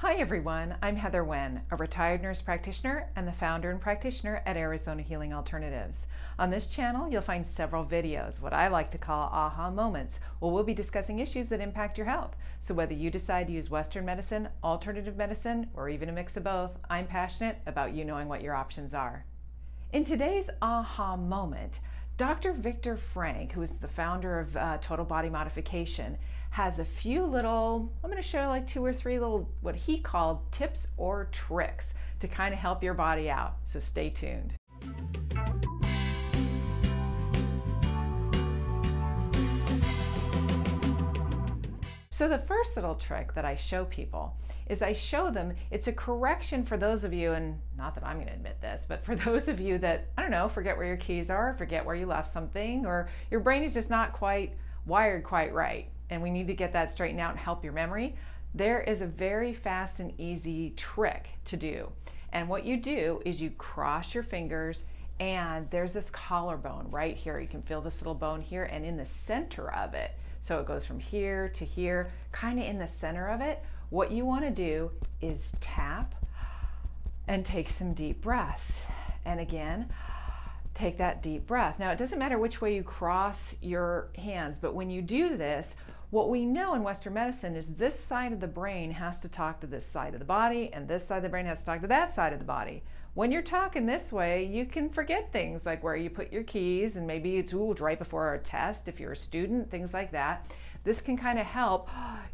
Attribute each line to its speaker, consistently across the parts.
Speaker 1: Hi everyone, I'm Heather Wen, a retired nurse practitioner and the founder and practitioner at Arizona Healing Alternatives. On this channel, you'll find several videos, what I like to call aha moments, where we'll be discussing issues that impact your health. So whether you decide to use Western medicine, alternative medicine, or even a mix of both, I'm passionate about you knowing what your options are. In today's aha moment, Dr. Viktor Frankl, who is the founder of Total Body Modification, has a few little, I'm going to show like 2 or 3 little, what he called tips or tricks to kind of help your body out. So stay tuned. So the first little trick that I show people is I show them, it's a correction for those of you, and not that I'm going to admit this, but for those of you that, I don't know, forget where your keys are, forget where you left something, or your brain is just not quite wired quite right, and we need to get that straightened out and help your memory. There is a very fast and easy trick to do. And what you do is you cross your fingers, and there's this collarbone right here. You can feel this little bone here, and in the center of it, so it goes from here to here, kind of in the center of it, what you want to do is tap and take some deep breaths. And again, take that deep breath. Now, it doesn't matter which way you cross your hands, but when you do this, what we know in Western medicine is this side of the brain has to talk to this side of the body, and this side of the brain has to talk to that side of the body. When you're talking this way, you can forget things like where you put your keys, and maybe it's right before a test if you're a student, things like that. This can kind of help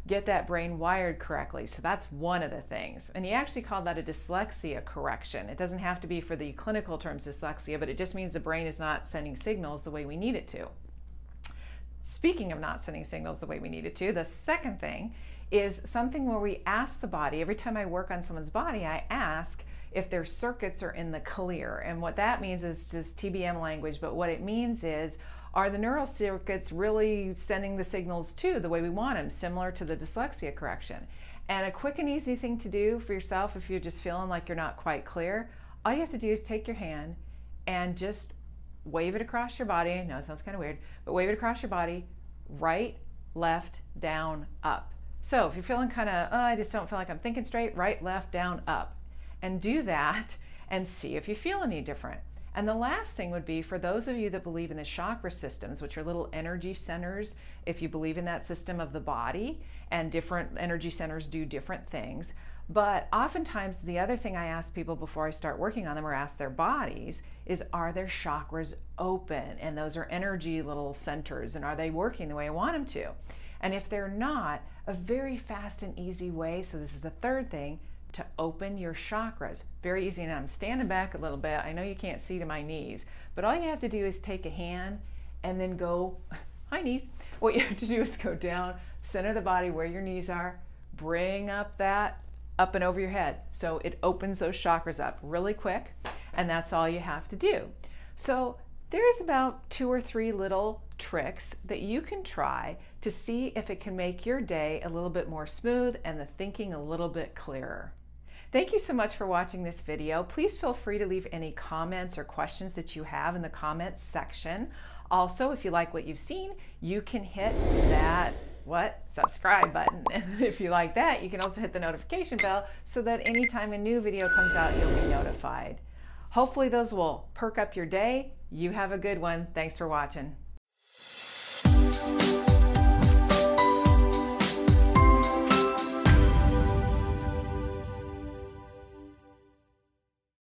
Speaker 1: get that brain wired correctly. So that's one of the things. And he actually called that a dyslexia correction. It doesn't have to be for the clinical terms dyslexia, but it just means the brain is not sending signals the way we need it to. Speaking of not sending signals the way we need it to, the second thing is something where we ask the body, every time I work on someone's body, I ask if their circuits are in the clear. And what that means is just TBM language, but what it means is, are the neural circuits really sending the signals to the way we want them, similar to the dyslexia correction? And a quick and easy thing to do for yourself if you're just feeling like you're not quite clear, all you have to do is take your hand and just wave it across your body. I know it sounds kind of weird, but wave it across your body, right, left, down, up. So if you're feeling kind of, I just don't feel like I'm thinking straight, right, left, down, up. And do that and see if you feel any different. And the last thing would be for those of you that believe in the chakra systems, which are little energy centers, if you believe in that system of the body, and different energy centers do different things. But oftentimes the other thing I ask people before I start working on them or ask their bodies is, are their chakras open? And those are energy little centers, and are they working the way I want them to? And if they're not, a very fast and easy way, so this is the third thing, to open your chakras. Very easy, and I'm standing back a little bit. I know you can't see to my knees, but all you have to do is take a hand and then go, hi knees. What you have to do is go down, center of the body where your knees are, bring up that, up and over your head. So it opens those chakras up really quick, and that's all you have to do. So there's about 2 or 3 little tricks that you can try to see if it can make your day a little bit more smooth and the thinking a little bit clearer. Thank you so much for watching this video. Please feel free to leave any comments or questions that you have in the comments section. Also, if you like what you've seen, you can hit that subscribe button. And if you like that, you can also hit the notification bell so that anytime a new video comes out, you'll be notified. Hopefully those will perk up your day. You have a good one. Thanks for watching.